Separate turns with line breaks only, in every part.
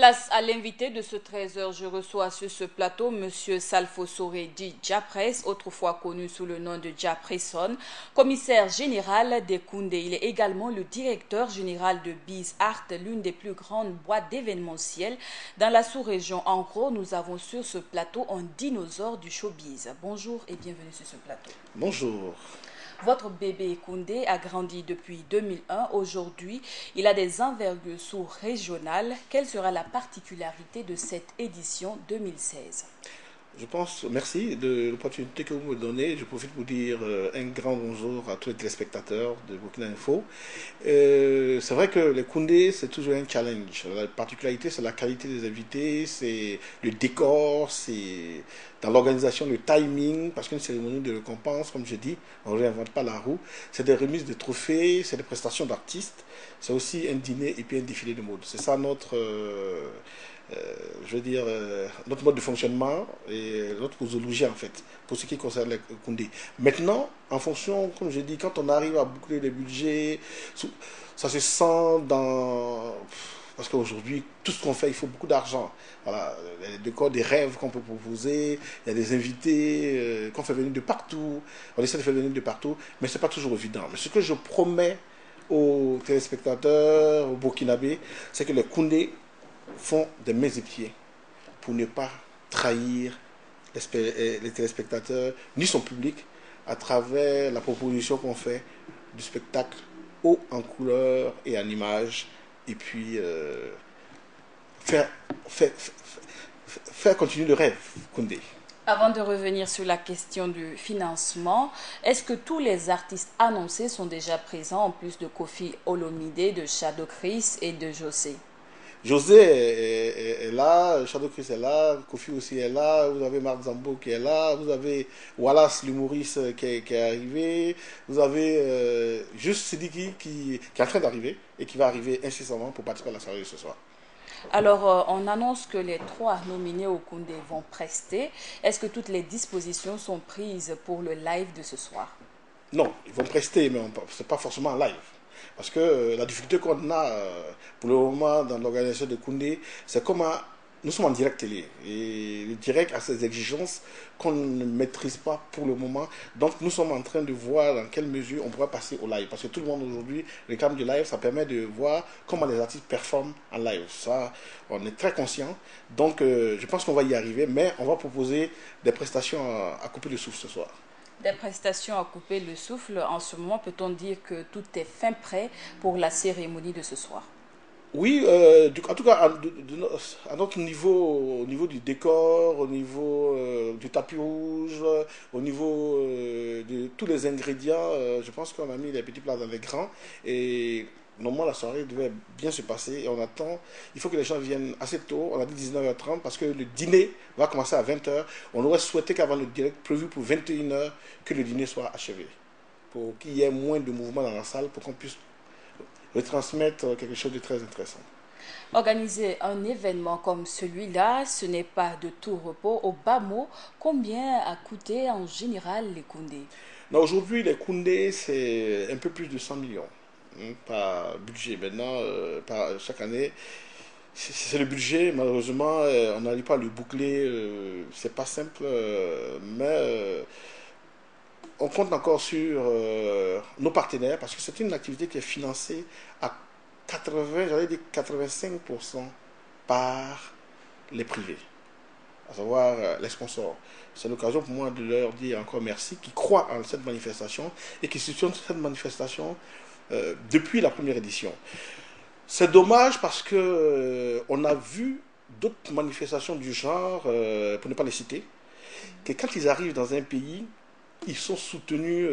Place à l'invité de ce 13h, je reçois sur ce plateau M. Salfo Soré dit Diapresse, autrefois connu sous le nom de Diapresson, commissaire général des Koundé. Il est également le directeur général de Biz Art, l'une des plus grandes boîtes d'événementiel dans la sous-région. En gros, nous avons sur ce plateau un dinosaure du showbiz. Bonjour et bienvenue sur ce plateau.
Bonjour.
Votre bébé Koundé a grandi depuis 2001. Aujourd'hui, il a des envergures sous-régionales. Quelle sera la particularité de cette édition 2016?
Je pense, merci de l'opportunité que vous me donnez. Je profite pour dire un grand bonjour à tous les téléspectateurs de Burkina Info. C'est vrai que les Koundé, c'est toujours un challenge. La particularité, c'est la qualité des invités, c'est le décor, c'est dans l'organisation, le timing, parce qu'une cérémonie de récompense, comme je dis, on ne réinvente pas la roue. C'est des remises de trophées, c'est des prestations d'artistes, c'est aussi un dîner et puis un défilé de mode. C'est ça notre... notre mode de fonctionnement et notre posologie en fait, pour ce qui concerne les Koundé. Maintenant, en fonction, comme je dis, quand on arrive à boucler les budgets, ça se sent dans... Parce qu'aujourd'hui, tout ce qu'on fait, il faut beaucoup d'argent. Voilà, les décors, des rêves qu'on peut proposer, il y a des invités qu'on fait venir de partout, on essaie de faire venir de partout, mais ce n'est pas toujours évident. Mais ce que je promets aux téléspectateurs, aux Burkinabés, c'est que les Koundé font des mains et pieds pour ne pas trahir les téléspectateurs ni son public à travers la proposition qu'on fait du spectacle haut en couleur et en image et puis faire, faire continuer le rêve Koundé.
Avant de revenir sur la question du financement, est-ce que tous les artistes annoncés sont déjà présents en plus de Koffi Olomide, de Shadow Chris et de José?
José est là, Shadow Chris est là, Koffi aussi est là, vous avez Marc Zambo qui est là, vous avez Wallace l'humoriste qui est arrivé, vous avez juste Sidiki qui est en train d'arriver et qui va arriver incessamment pour participer à la soirée ce soir.
Alors, on annonce que les 3 nominés au Koundé vont prester. Est-ce que toutes les dispositions sont prises pour le live de ce soir?
Non, ils vont prester, mais ce n'est pas forcément en live. Parce que la difficulté qu'on a pour le moment dans l'organisation de Koundé, c'est comment nous sommes en direct télé. Et le direct a ses exigences qu'on ne maîtrise pas pour le moment. Donc nous sommes en train de voir dans quelle mesure on pourra passer au live. Parce que tout le monde aujourd'hui réclame du live, ça permet de voir comment les artistes performent en live. Ça, on est très conscient. Donc je pense qu'on va y arriver, mais on va proposer des prestations à couper le souffle ce soir.
Des prestations à couper le souffle. En ce moment, peut-on dire que tout est fin prêt pour la cérémonie de ce soir?
Oui, en tout cas, à notre niveau, au niveau du décor, au niveau du tapis rouge, au niveau de tous les ingrédients, je pense qu'on a mis les petits plats dans les grands. Et normalement, la soirée devait bien se passer. Et on attend, il faut que les gens viennent assez tôt. On a dit 19h30 parce que le dîner va commencer à 20h. On aurait souhaité qu'avant le direct prévu pour 21h, que le dîner soit achevé. Pour qu'il y ait moins de mouvement dans la salle, pour qu'on puisse retransmettre quelque chose de très intéressant.
Organiser un événement comme celui-là, ce n'est pas de tout repos. Au bas mot, combien a coûté en général les Koundé?
Aujourd'hui, les Koundé, c'est un peu plus de 100 millions par budget. Maintenant, chaque année, c'est le budget. Malheureusement, on n'arrive pas à le boucler. C'est pas simple, mais on compte encore sur nos partenaires parce que c'est une activité qui est financée à 80, j'allais dire 85% par les privés, à savoir les sponsors. C'est l'occasion pour moi de leur dire encore merci, qui croient en cette manifestation et qui soutiennent cette manifestation depuis la première édition. C'est dommage parce que on a vu d'autres manifestations du genre, pour ne pas les citer, que quand ils arrivent dans un pays, ils sont soutenus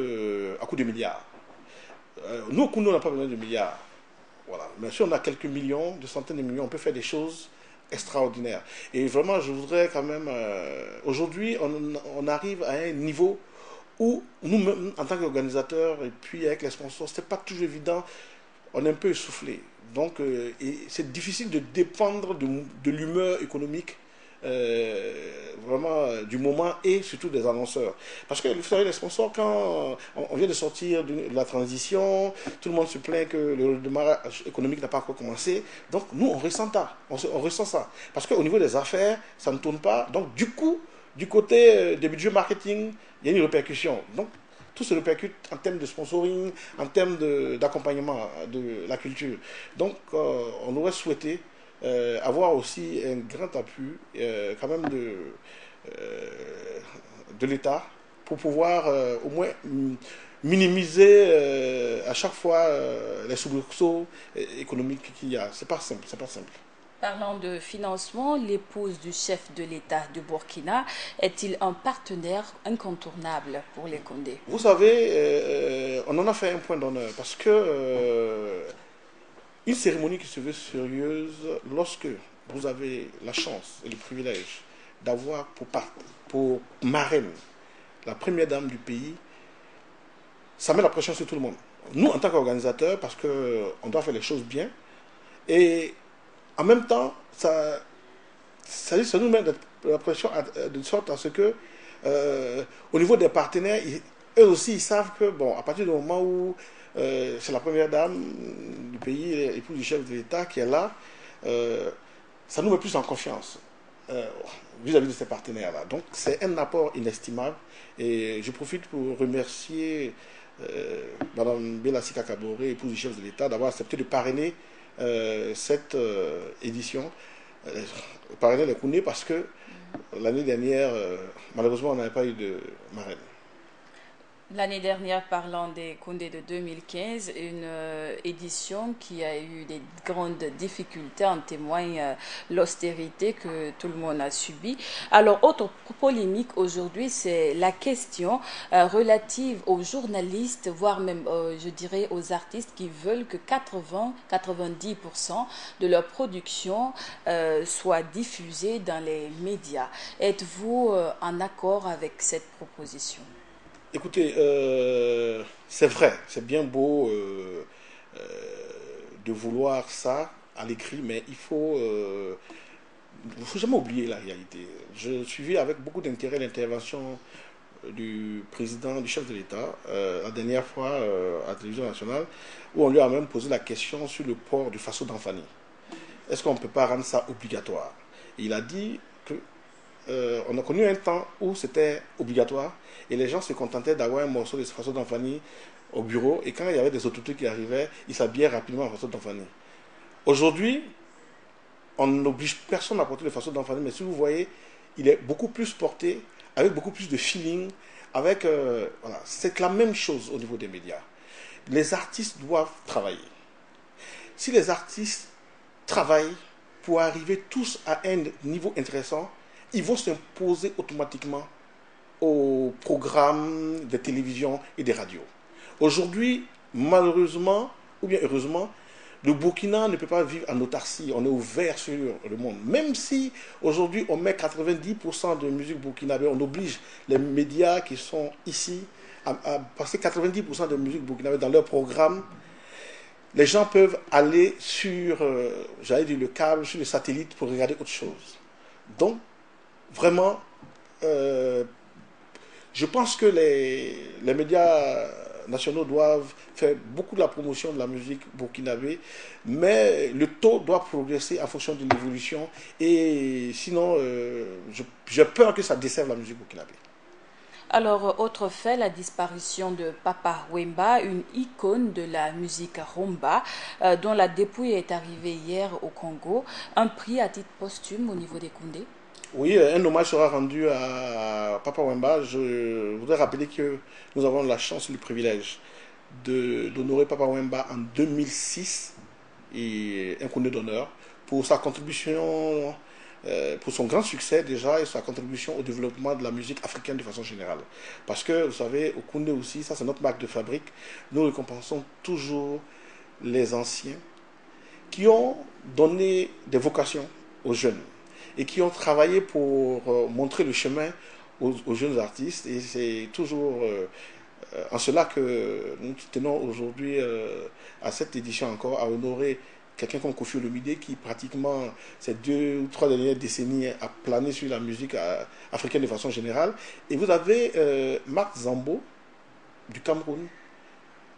à coups de milliards. Nous, au Koundé, on n'a pas besoin de milliards. Voilà. Mais si on a quelques millions, de centaines de millions, on peut faire des choses extraordinaires. Et vraiment, je voudrais quand même... aujourd'hui, on arrive à un niveau où nous, en tant qu'organisateurs, et puis avec les sponsors, ce n'est pas toujours évident. On est un peu essoufflé. Donc, c'est difficile de dépendre de l'humeur économique vraiment du moment et surtout des annonceurs. Parce que vous savez, les sponsors, quand on vient de sortir de la transition, tout le monde se plaint que le démarrage économique n'a pas encore commencé. Donc nous, on ressent ça. On ressent ça. Parce qu'au niveau des affaires, ça ne tourne pas. Donc du coup, du côté des budgets marketing, il y a une répercussion. Donc tout se répercute en termes de sponsoring, en termes d'accompagnement de la culture. Donc on aurait souhaité avoir aussi un grand appui quand même de l'État pour pouvoir au moins minimiser à chaque fois les soubresauts économiques qu'il y a. C'est pas simple, c'est pas simple.
Parlant de financement, l'épouse du chef de l'État du Burkina est-il un partenaire incontournable pour les Condé?
Vous savez, on en a fait un point d'honneur parce que une cérémonie qui se veut sérieuse, lorsque vous avez la chance et le privilège d'avoir pour marraine la première dame du pays, ça met la pression sur tout le monde. Nous, en tant qu'organisateurs, parce qu'on doit faire les choses bien, et en même temps, ça nous met la pression de sorte à ce que, au niveau des partenaires, eux aussi, ils savent que, bon, à partir du moment où c'est la première dame du pays, l'épouse du chef de l'État qui est là, ça nous met plus en confiance vis-à-vis de ces partenaires-là. Donc, c'est un apport inestimable. Et je profite pour remercier Mme Bélassi Kakaboré, épouse du chef de l'État, d'avoir accepté de parrainer cette édition, parrainer les Koundé, parce que l'année dernière, malheureusement, on n'avait pas eu de marraine.
L'année dernière, parlant des Koundé de 2015, une édition qui a eu des grandes difficultés, en témoigne l'austérité que tout le monde a subie. Alors, autre polémique aujourd'hui, c'est la question relative aux journalistes, voire même, je dirais, aux artistes qui veulent que 80-90% de leur production soit diffusée dans les médias. Êtes-vous en accord avec cette proposition?
Écoutez, c'est vrai, c'est bien beau de vouloir ça à l'écrit, mais il faut jamais oublier la réalité. Je suivis avec beaucoup d'intérêt l'intervention du président, du chef de l'État, la dernière fois à la télévision nationale, où on lui a même posé la question sur le port du faso d'Anfani. Est-ce qu'on ne peut pas rendre ça obligatoire? Et il a dit que on a connu un temps où c'était obligatoire et les gens se contentaient d'avoir un morceau de faso d'Anfani au bureau, et quand il y avait des autorités qui arrivaient, ils s'habillaient rapidement en faso d'Anfani. Aujourd'hui, on n'oblige personne à porter le faso d'Anfani, mais si vous voyez, il est beaucoup plus porté, avec beaucoup plus de feeling, avec voilà, c'est la même chose au niveau des médias. Les artistes doivent travailler. Si les artistes travaillent pour arriver tous à un niveau intéressant, ils vont s'imposer automatiquement aux programmes de télévision et des radios. Aujourd'hui, malheureusement, ou bien heureusement, le Burkina ne peut pas vivre en autarcie. On est ouvert sur le monde. Même si aujourd'hui on met 90% de musique burkinabé, on oblige les médias qui sont ici à passer 90% de musique burkinabé dans leur programme. Les gens peuvent aller sur, j'allais dire, le câble, sur le satellite pour regarder autre chose. Donc, vraiment, je pense que les médias nationaux doivent faire beaucoup de la promotion de la musique burkinabé, mais le taux doit progresser en fonction de l'évolution, et sinon, j'ai peur que ça desserve la musique burkinabé.
Alors, autre fait, la disparition de Papa Wemba, une icône de la musique rumba, dont la dépouille est arrivée hier au Congo. Un prix à titre posthume au niveau des Koundé?
Oui, un hommage sera rendu à Papa Wemba. Je voudrais rappeler que nous avons la chance et le privilège d'honorer Papa Wemba en 2006, et un Koundé d'honneur pour sa contribution, pour son grand succès déjà, et sa contribution au développement de la musique africaine de façon générale. Parce que vous savez, au Koundé aussi, ça c'est notre marque de fabrique, nous récompensons toujours les anciens qui ont donné des vocations aux jeunes et qui ont travaillé pour montrer le chemin aux jeunes artistes. Et c'est toujours en cela que nous tenons aujourd'hui à cette édition encore à honorer quelqu'un comme Koffi Olomide qui pratiquement ces 2 ou 3 dernières décennies a plané sur la musique africaine de façon générale. Et vous avez Marc Zambo du Cameroun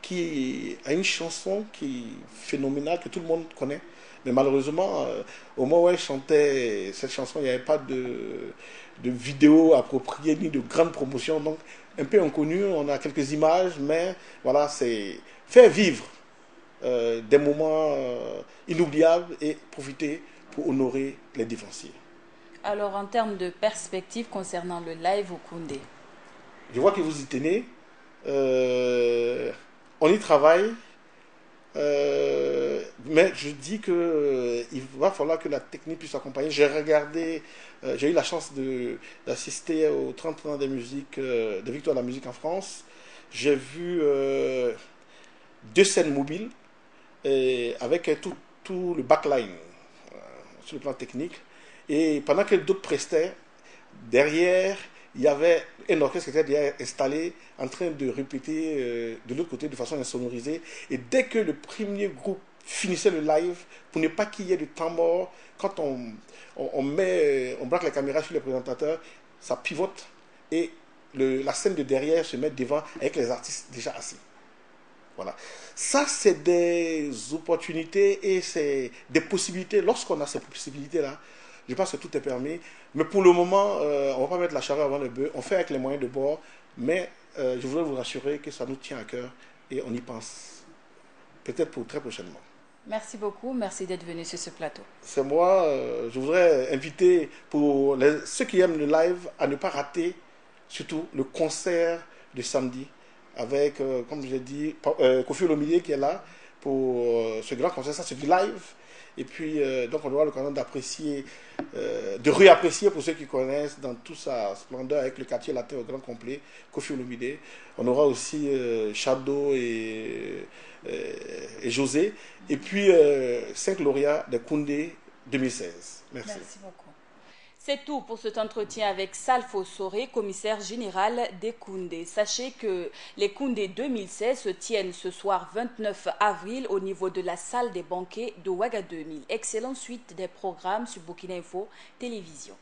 qui a une chanson qui est phénoménale, que tout le monde connaît. Mais malheureusement, au moment où elle chantait cette chanson, il n'y avait pas de vidéo appropriée ni de grande promotion. Donc, un peu inconnu, on a quelques images, mais voilà, c'est faire vivre des moments inoubliables et profiter pour honorer les défoncés.
Alors, en termes de perspective concernant le live au Koundé?
Je vois que vous y tenez. On y travaille. Mais je dis que il va falloir que la technique puisse accompagner. J'ai regardé, j'ai eu la chance d'assister aux 30 ans des musiques, de Victoire de la musique en France. J'ai vu 2 scènes mobiles avec tout le backline sur le plan technique. Et pendant que d'autres prestaient, derrière, il y avait un orchestre qui était déjà installé en train de répéter de l'autre côté de façon insonorisée. Et dès que le premier groupe finissait le live, pour ne pas qu'il y ait de temps mort, quand on braque la caméra sur les présentateurs, ça pivote et la scène de derrière se met devant avec les artistes déjà assis. Voilà. Ça, c'est des opportunités et c'est des possibilités. Lorsqu'on a ces possibilités-là, je pense que tout est permis. Mais pour le moment, on ne va pas mettre la charrue avant le bœuf. On fait avec les moyens de bord. Mais je voudrais vous rassurer que ça nous tient à cœur et on y pense. Peut-être pour très prochainement.
Merci beaucoup. Merci d'être venu sur ce plateau.
C'est moi. Je voudrais inviter pour ceux qui aiment le live à ne pas rater surtout le concert de samedi avec, comme je l'ai dit, Koffi Olomide qui est là pour ce grand concert. Ça, c'est du live. Et puis, donc, on doit avoir l'occasion d'apprécier, de réapprécier pour ceux qui connaissent dans toute sa splendeur avec le quartier latin au grand complet, Koffi Olomide. On aura aussi Shadow et José. Et puis, 5 lauréats de Koundé 2016. Merci.
Merci beaucoup. C'est tout pour cet entretien avec Salfo Soré, commissaire général des Koundé. Sachez que les Koundé 2016 se tiennent ce soir 29 avril au niveau de la salle des banquets de Ouagadougou. Excellente suite des programmes sur Burkina Info Télévision.